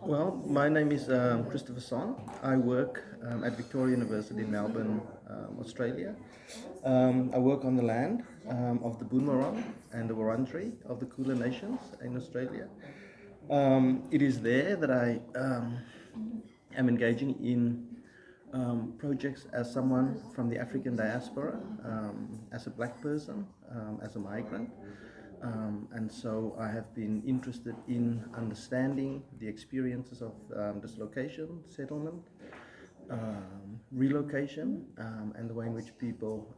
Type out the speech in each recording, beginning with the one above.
Well, my name is Professor Sonn. I work at Victoria University in Melbourne, Australia. I work on the land of the Boonwurrung and the Wurundjeri of the Kulin Nations in Australia. It is there that I am engaging in projects as someone from the African diaspora, as a black person, as a migrant. And so I have been interested in understanding the experiences of dislocation, settlement, relocation, and the way in which people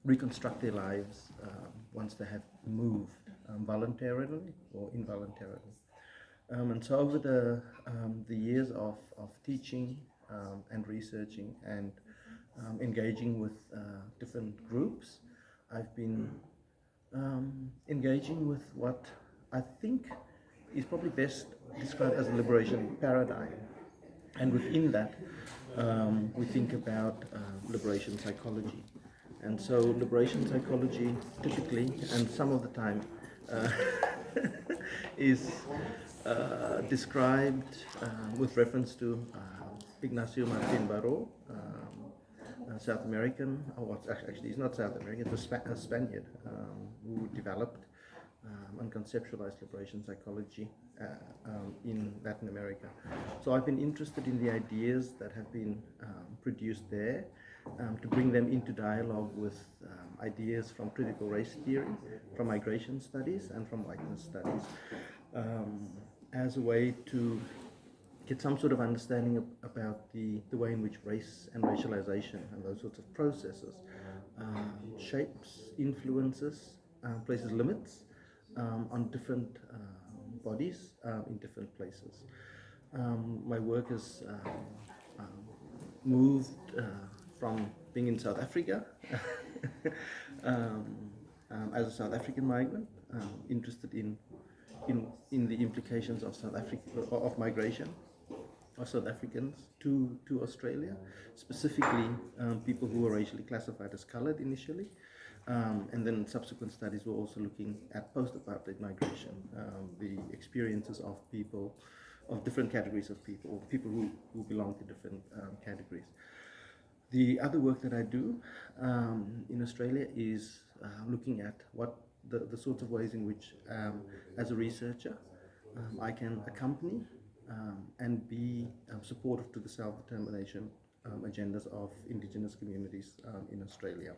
reconstruct their lives once they have moved, voluntarily or involuntarily. And so over the years of teaching and researching and engaging with different groups, I've been engaging with what I think is probably best described as a liberation paradigm. And within that, we think about liberation psychology. And so liberation psychology typically, and some of the time, is described with reference to Ignacio Martin Baró, South American, or actually he's not South American, he's a Spaniard who developed and conceptualized liberation psychology in Latin America. So I've been interested in the ideas that have been produced there, to bring them into dialogue with ideas from critical race theory, from migration studies, and from whiteness studies, as a way to get some sort of understanding about the way in which race and racialization and those sorts of processes shapes, influences, places limits on different bodies in different places. My work has moved from being in South Africa as a South African migrant, interested in the implications of South Africa, of migration of South Africans to Australia, specifically people who were racially classified as coloured initially, and then subsequent studies were also looking at post-apartheid migration, the experiences of people, of different categories of people, or people who belong to different categories. The other work that I do in Australia is looking at what the sorts of ways in which, as a researcher, I can accompany and be supportive to the self-determination agendas of indigenous communities in Australia.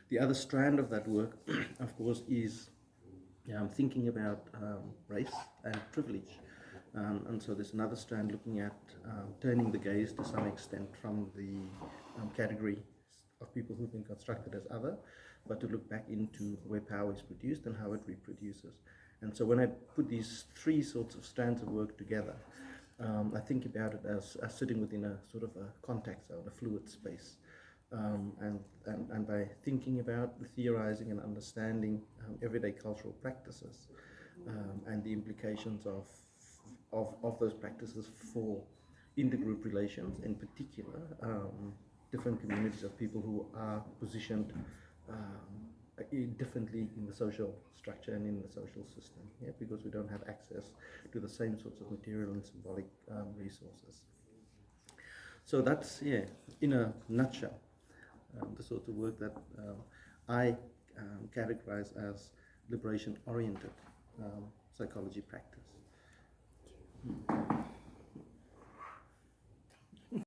The other strand of that work, of course, is thinking about race and privilege. And so there's another strand looking at turning the gaze to some extent from the category of people who've been constructed as other, but to look back into where power is produced and how it reproduces. And so when I put these three sorts of strands of work together, I think about it as sitting within a sort of a contact zone, a fluid space. And by thinking about, theorizing and understanding everyday cultural practices and the implications of those practices for intergroup relations, in particular, different communities of people who are positioned differently in the social structure and in the social system, because we don't have access to the same sorts of material and symbolic resources. So that's, in a nutshell, the sort of work that I categorize as liberation-oriented psychology practice.